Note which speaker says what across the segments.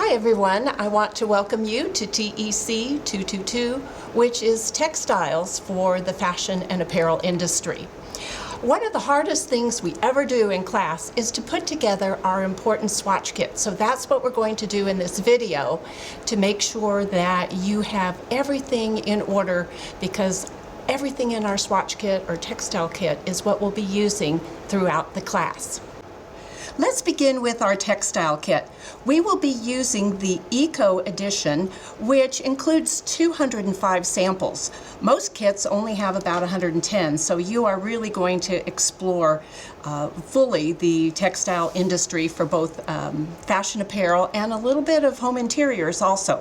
Speaker 1: Hi everyone, I want to welcome you to TEC222, which is textiles for the fashion and apparel industry. One of the hardest things we ever do in class is to put together our important swatch kit. So that's what we're going to do in this video to make sure that you have everything in order, because everything in our swatch kit or textile kit is what we'll be using throughout the class. Let's begin with our textile kit. We will be using the Eco Edition, which includes 205 samples. Most kits only have about 110, so you are really going to explore fully the textile industry for both fashion apparel and a little bit of home interiors also.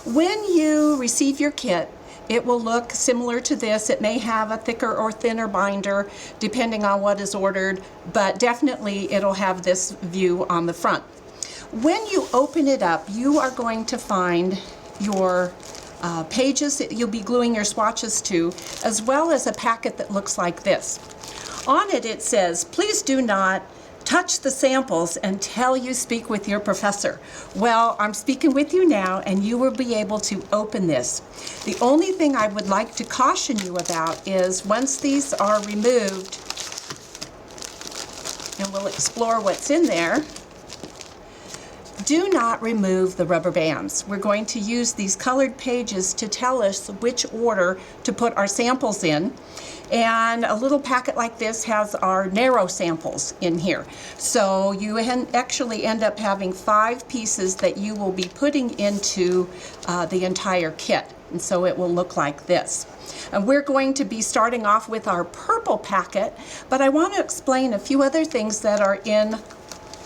Speaker 1: When you receive your kit, it will look similar to this. It may have a thicker or thinner binder depending on what is ordered, but definitely it'll have this view on the front. When you open it up, you are going to find your pages that you'll be gluing your swatches to, as well as a packet that looks like this. On it, it says, "Please do not touch the samples until you speak with your professor." Well, I'm speaking with you now, and you will be able to open this. The only thing I would like to caution you about is once these are removed, and we'll explore what's in there, do not remove the rubber bands. We're going to use these colored pages to tell us which order to put our samples in. And a little packet like this has our narrow samples in here. So you actually end up having 5 pieces that you will be putting into the entire kit. And so it will look like this. And we're going to be starting off with our purple packet, but I want to explain a few other things that are in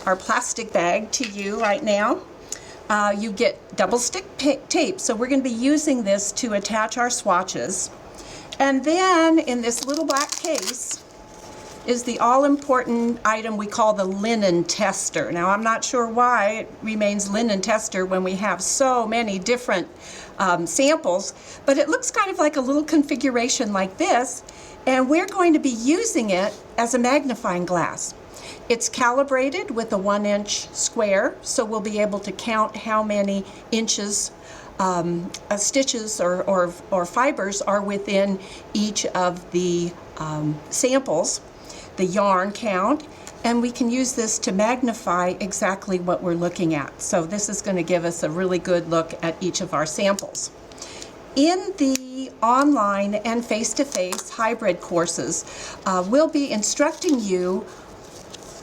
Speaker 1: our plastic bag to you right now. You get double stick tape, so we're going to be using this to attach our swatches. And then in this little black case is the all-important item we call the linen tester. Now, I'm not sure why it remains linen tester when we have so many different samples, but it looks kind of like a little configuration like this, and we're going to be using it as a magnifying glass. It's calibrated with a 1-inch square, so we'll be able to count how many inches stitches or fibers are within each of the samples, the yarn count, and we can use this to magnify exactly what we're looking at. So this is going to give us a really good look at each of our samples. In the online and face-to-face hybrid courses, we'll be instructing you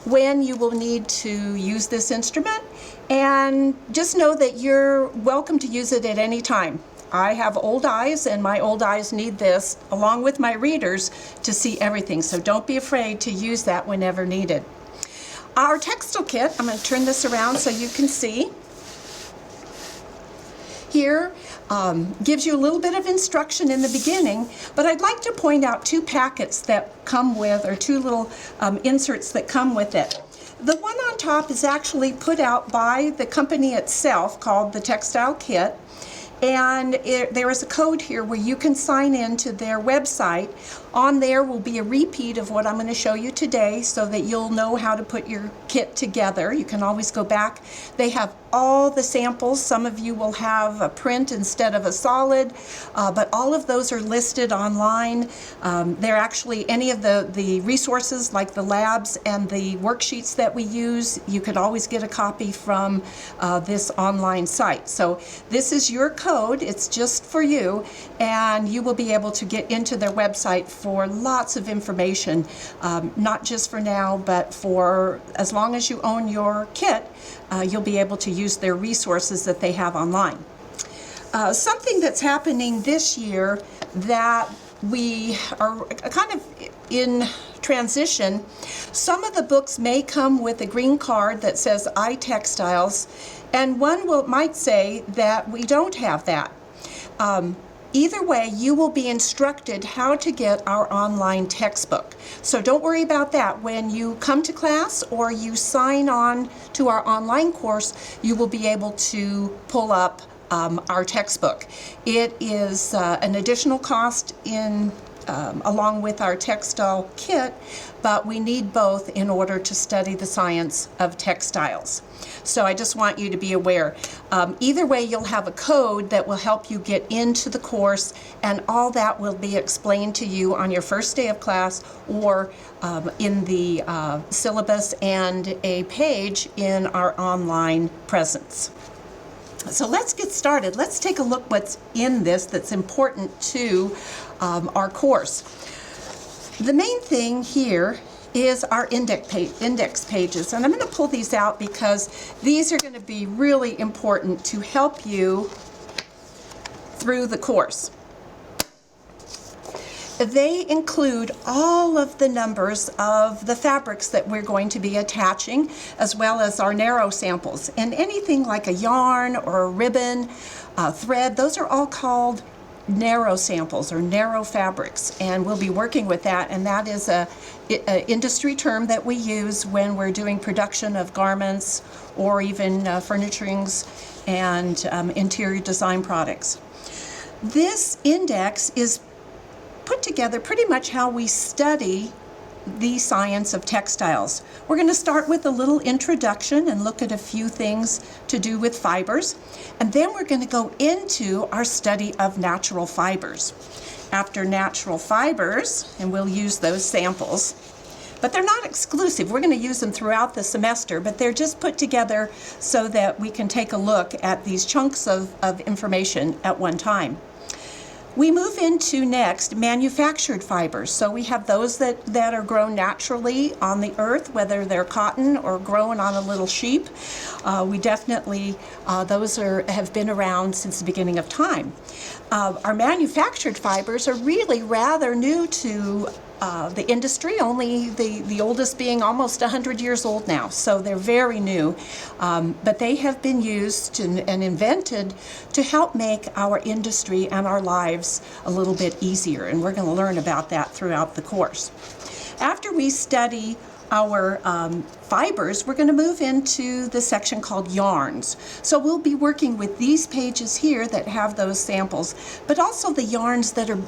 Speaker 1: when you will need to use this instrument, and just know that you're welcome to use it at any time. I have old eyes, and my old eyes need this along with my readers to see everything, so don't be afraid to use that whenever needed. Our textile kit, I'm going to turn this around so you can see. Here gives you a little bit of instruction in the beginning, but I'd like to point out 2 packets that come with, or 2 little inserts that come with it. The one on top is actually put out by the company itself, called the Textile Kit, and there is a code here where you can sign in to their website. On there will be a repeat of what I'm going to show you today so that you'll know how to put your kit together. You can always go back. They have all the samples. Some of you will have a print instead of a solid, but all of those are listed online. They're actually any of the resources like the labs and the worksheets that we use, you could always get a copy from this online site. So this is your code. It's just for you, and you will be able to get into their website for lots of information, not just for now, but for as long as you own your kit, you'll be able to use their resources that they have online. Something that's happening this year that we are kind of in transition, some of the books may come with a green card that says iTextiles, and one might say that we don't have that. Either way, you will be instructed how to get our online textbook. So don't worry about that. When you come to class or you sign on to our online course, you will be able to pull up our textbook. It is an additional cost in along with our textile kit, but we need both in order to study the science of textiles. So I just want you to be aware. Either way, you'll have a code that will help you get into the course, and all that will be explained to you on your first day of class or in the syllabus and a page in our online presence. So let's get started. Let's take a look what's in this that's important to our course. The main thing here is our index pages, and I'm going to pull these out because these are going to be really important to help you through the course. They include all of the numbers of the fabrics that we're going to be attaching, as well as our narrow samples. And anything like a yarn or a ribbon, thread, those are all called narrow samples or narrow fabrics, and we'll be working with that, and that is a industry term that we use when we're doing production of garments or even furnishings and interior design products. This index is put together pretty much how we study the science of textiles. We're going to start with a little introduction and look at a few things to do with fibers, and then we're going to go into our study of natural fibers. After natural fibers, and we'll use those samples, but they're not exclusive. We're going to use them throughout the semester, but they're just put together so that we can take a look at these chunks of information at one time. We move into next manufactured fibers. So we have those that are grown naturally on the earth, whether they're cotton or grown on a little sheep. We definitely, those have been around since the beginning of time. Our manufactured fibers are really rather new to the industry, only the oldest being almost 100 years old now, so they're very new, but they have been used and invented to help make our industry and our lives a little bit easier, and we're going to learn about that throughout the course. After we study our fibers, we're going to move into the section called yarns. So we'll be working with these pages here that have those samples, but also the yarns that are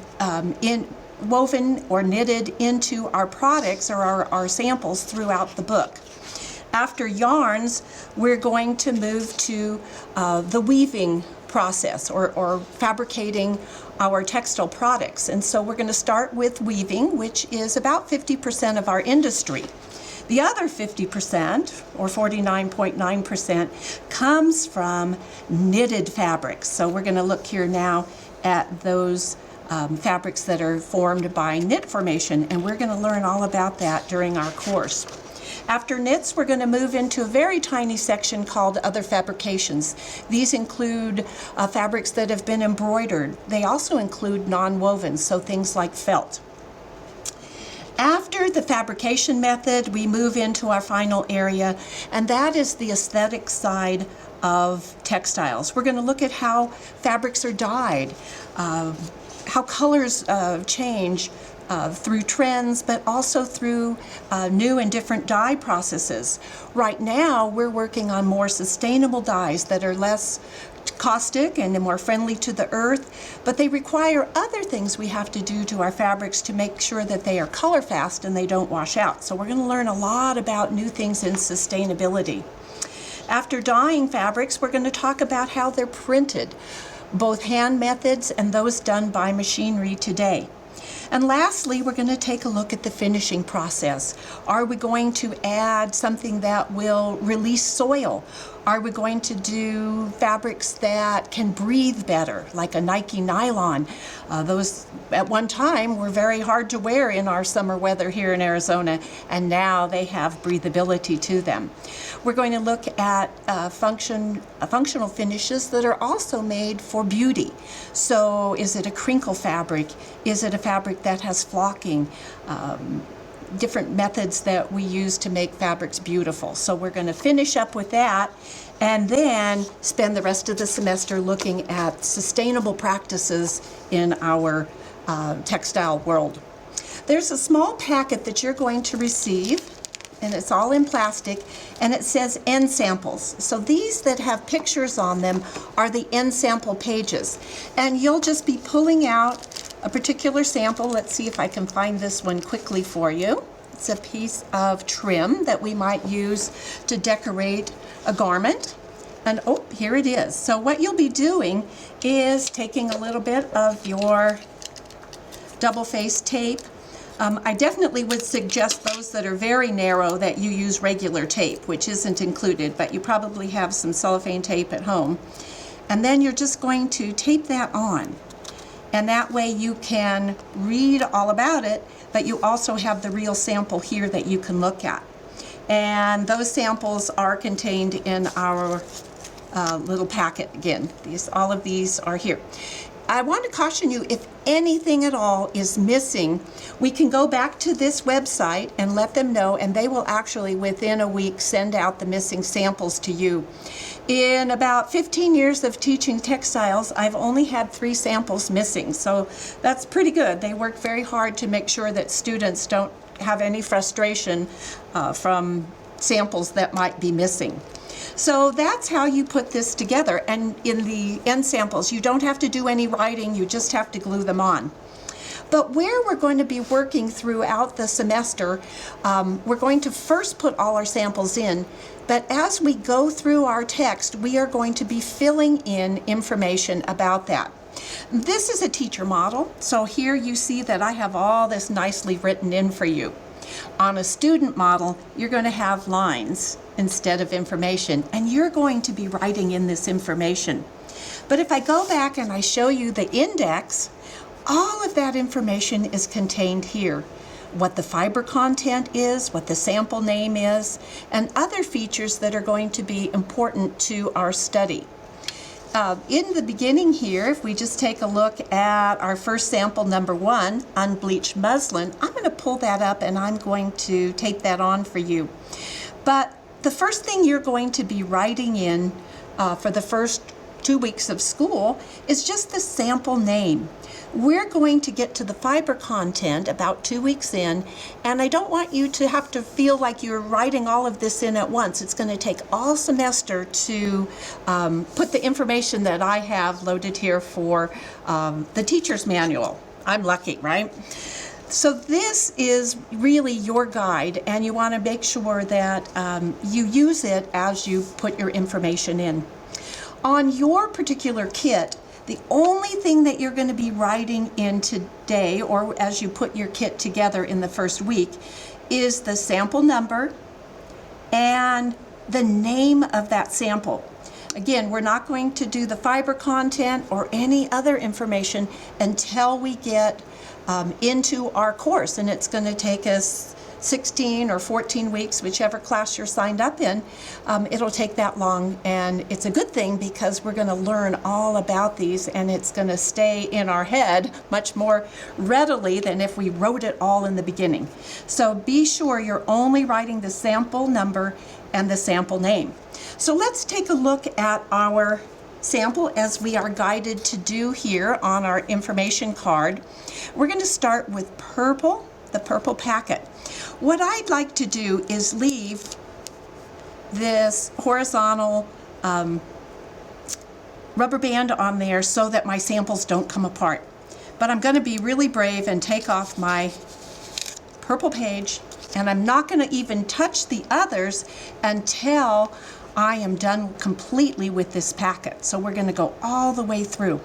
Speaker 1: woven or knitted into our products or our samples throughout the book. After yarns, we're going to move to the weaving process or fabricating our textile products. And so we're going to start with weaving, which is about 50% of our industry. The other 50%, or 49.9%, comes from knitted fabrics. So we're going to look here now at those fabrics that are formed by knit formation, and we're going to learn all about that during our course. After knits, we're going to move into a very tiny section called other fabrications. These include fabrics that have been embroidered. They also include non-wovens, so things like felt. After the fabrication method, we move into our final area, and that is the aesthetic side of textiles. We're going to look at how fabrics are dyed, how colors change through trends, but also through new and different dye processes. Right now, we're working on more sustainable dyes that are less caustic and more friendly to the earth, but they require other things we have to do to our fabrics to make sure that they are color fast and they don't wash out. So we're going to learn a lot about new things in sustainability. After dyeing fabrics, we're going to talk about how they're printed, both hand methods and those done by machinery today. And lastly, we're going to take a look at the finishing process. Are we going to add something that will release soil? Are we going to do fabrics that can breathe better, like a Nike nylon? Those at one time were very hard to wear in our summer weather here in Arizona, and now they have breathability to them. We're going to look at functional finishes that are also made for beauty. So is it a crinkle fabric? Is it a fabric that has flocking? Different methods that we use to make fabrics beautiful. So we're going to finish up with that and then spend the rest of the semester looking at sustainable practices in our textile world. There's a small packet that you're going to receive, and it's all in plastic, and it says end samples. So these that have pictures on them are the end sample pages, and you'll just be pulling out a particular sample. Let's see if I can find this one quickly for you. It's a piece of trim that we might use to decorate a garment. And oh, here it is. So what you'll be doing is taking a little bit of your double-faced tape. I definitely would suggest those that are very narrow that you use regular tape, which isn't included, but you probably have some cellophane tape at home. And then you're just going to tape that on. And that way you can read all about it, but you also have the real sample here that you can look at. And those samples are contained in our little packet again. All of these are here. I want to caution you, if anything at all is missing, we can go back to this website and let them know, and they will actually within a week send out the missing samples to you. In about 15 years of teaching textiles, I've only had 3 samples missing, so that's pretty good. They work very hard to make sure that students don't have any frustration from samples that might be missing. So that's how you put this together, and in the end samples you don't have to do any writing, you just have to glue them on. But where we're going to be working throughout the semester, we're going to first put all our samples in, but as we go through our text we are going to be filling in information about that. This is a teacher model, so here you see that I have all this nicely written in for you. On a student model, you're going to have lines instead of information, and you're going to be writing in this information. But if I go back and I show you the index, all of that information is contained here. What the fiber content is, what the sample name is, and other features that are going to be important to our study. In the beginning here, if we just take a look at our first sample, number 1, unbleached muslin, I'm going to pull that up and I'm going to tape that on for you. But the first thing you're going to be writing in for the first 2 weeks of school is just the sample name. We're going to get to the fiber content about 2 weeks in, and I don't want you to have to feel like you're writing all of this in at once. It's going to take all semester to put the information that I have loaded here for the teacher's manual. I'm lucky, right? So this is really your guide, and you want to make sure that you use it as you put your information in. On your particular kit, the only thing that you're going to be writing in today, or as you put your kit together in the first week, is the sample number and the name of that sample. Again, we're not going to do the fiber content or any other information until we get into our course, and it's going to take us 16 or 14 weeks, whichever class you're signed up in. It'll take that long, and it's a good thing because we're going to learn all about these, and it's going to stay in our head much more readily than if we wrote it all in the beginning. So be sure you're only writing the sample number and the sample name. So let's take a look at our sample as we are guided to do here on our information card. We're going to start with purple, the purple packet. What I'd like to do is leave this horizontal rubber band on there so that my samples don't come apart. But I'm going to be really brave and take off my purple page, and I'm not going to even touch the others until I am done completely with this packet. So we're going to go all the way through.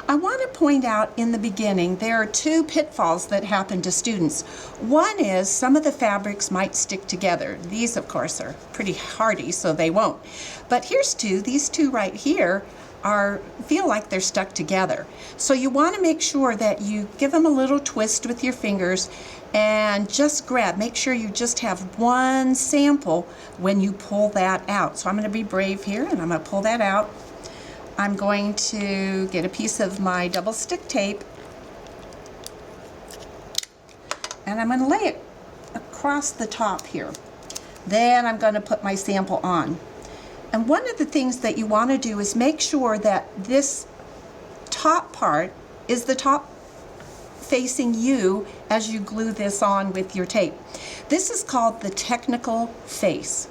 Speaker 1: I want to point out in the beginning there are 2 pitfalls that happen to students. One is some of the fabrics might stick together. These, of course, are pretty hardy, so they won't. But here's 2. These 2 right here feel like they're stuck together. So you want to make sure that you give them a little twist with your fingers and just make sure you just have one sample when you pull that out. So I'm going to be brave here, and I'm going to pull that out. I'm going to get a piece of my double stick tape, and I'm going to lay it across the top here. Then I'm going to put my sample on. And one of the things that you want to do is make sure that this top part is the top facing you as you glue this on with your tape. This is called the technical face,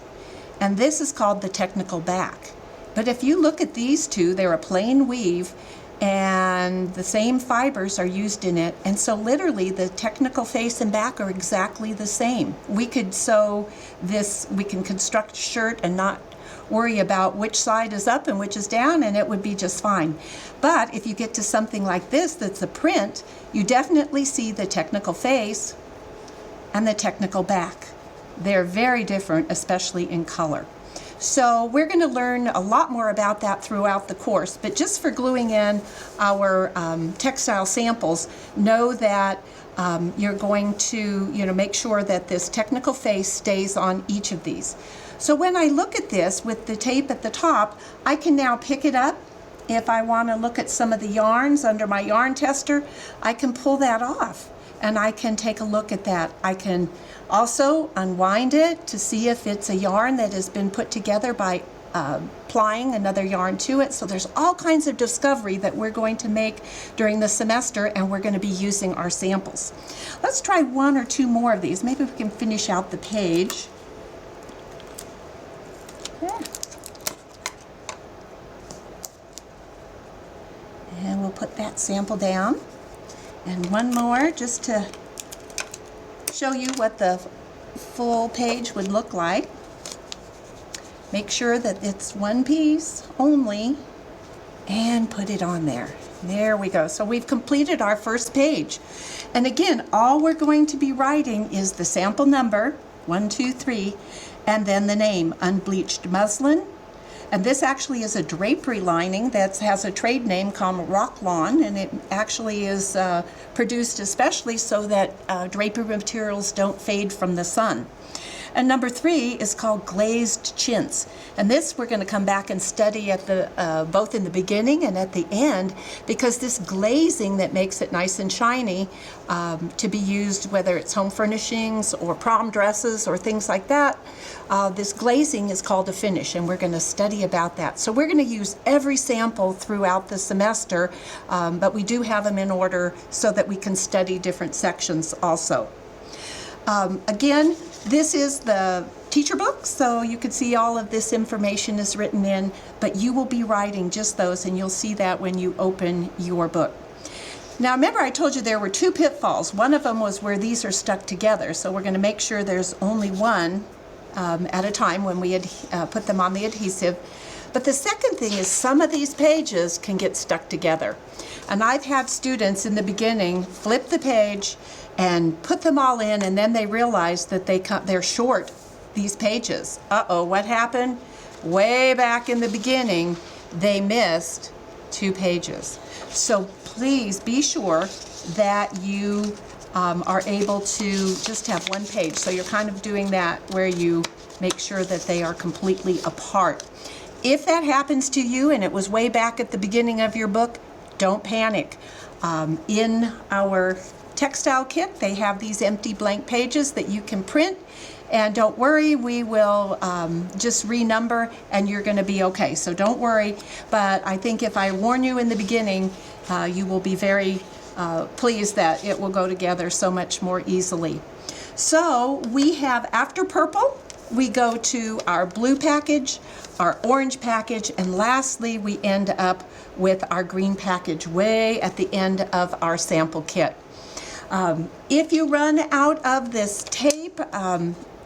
Speaker 1: and this is called the technical back. But if you look at these 2, they're a plain weave, and the same fibers are used in it, and so literally the technical face and back are exactly the same. We could sew this, we can construct a shirt and not worry about which side is up and which is down, and it would be just fine. But if you get to something like this that's a print, you definitely see the technical face and the technical back. They're very different, especially in color. So we're going to learn a lot more about that throughout the course, but just for gluing in our textile samples, know that you're going to make sure that this technical face stays on each of these. So when I look at this with the tape at the top, I can now pick it up. If I want to look at some of the yarns under my yarn tester, I can pull that off and I can take a look at that. I can also unwind it to see if it's a yarn that has been put together by applying another yarn to it. So there's all kinds of discovery that we're going to make during the semester, and we're going to be using our samples. Let's try one or two more of these. Maybe we can finish out the page. Yeah. And we'll put that sample down. And one more just to show you what the full page would look like. Make sure that it's one piece only and put it on there. There we go. So we've completed our first page. And again, all we're going to be writing is the sample number, 1, 2, 3, and then the name, unbleached muslin. And this actually is a drapery lining that has a trade name called Rock Lawn, and it actually is produced especially so that drapery materials don't fade from the sun. And number 3 is called glazed chintz. And this we're going to come back and study at the both in the beginning and at the end, because this glazing that makes it nice and shiny to be used, whether it's home furnishings or prom dresses or things like that, this glazing is called a finish, and we're going to study about that. So we're going to use every sample throughout the semester, but we do have them in order so that we can study different sections also. Again, this is the teacher book, so you can see all of this information is written in, but you will be writing just those, and you'll see that when you open your book. Now remember, I told you there were 2 pitfalls. One of them was where these are stuck together, so we're going to make sure there's only one at a time when we put them on the adhesive. But the second thing is some of these pages can get stuck together. And I've had students in the beginning flip the page and put them all in, and then they realize that they're short these pages. Uh-oh, what happened? Way back in the beginning, they missed 2 pages. So please be sure that you are able to just have 1 page. So you're kind of doing that where you make sure that they are completely apart. If that happens to you and it was way back at the beginning of your book, don't panic. In our textile kit, they have these empty blank pages that you can print, and don't worry, we will just renumber and you're going to be okay. So don't worry, but I think if I warn you in the beginning, you will be very pleased that it will go together so much more easily. So we have, after purple, we go to our blue package, our orange package, and lastly we end up with our green package way at the end of our sample kit. If you run out of this tape,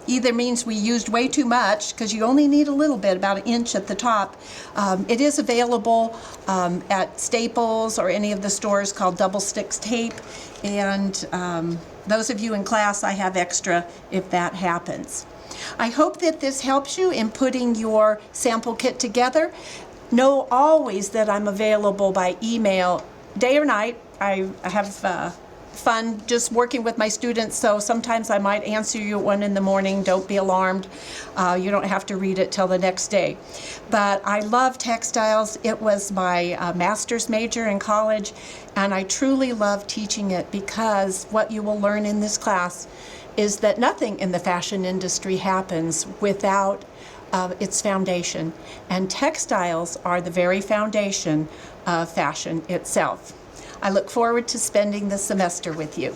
Speaker 1: either means we used way too much, because you only need a little bit, about 1 inch at the top. It is available at Staples or any of the stores called Double Sticks tape, and those of you in class, I have extra if that happens. I hope that this helps you in putting your sample kit together. Know always that I'm available by email day or night. I have fun just working with my students, so sometimes I might answer you at 1 in the morning. Don't be alarmed. You don't have to read it till the next day. But I love textiles. It was my master's major in college, and I truly love teaching it, because what you will learn in this class is that nothing in the fashion industry happens without its foundation, and textiles are the very foundation of fashion itself. I look forward to spending the semester with you.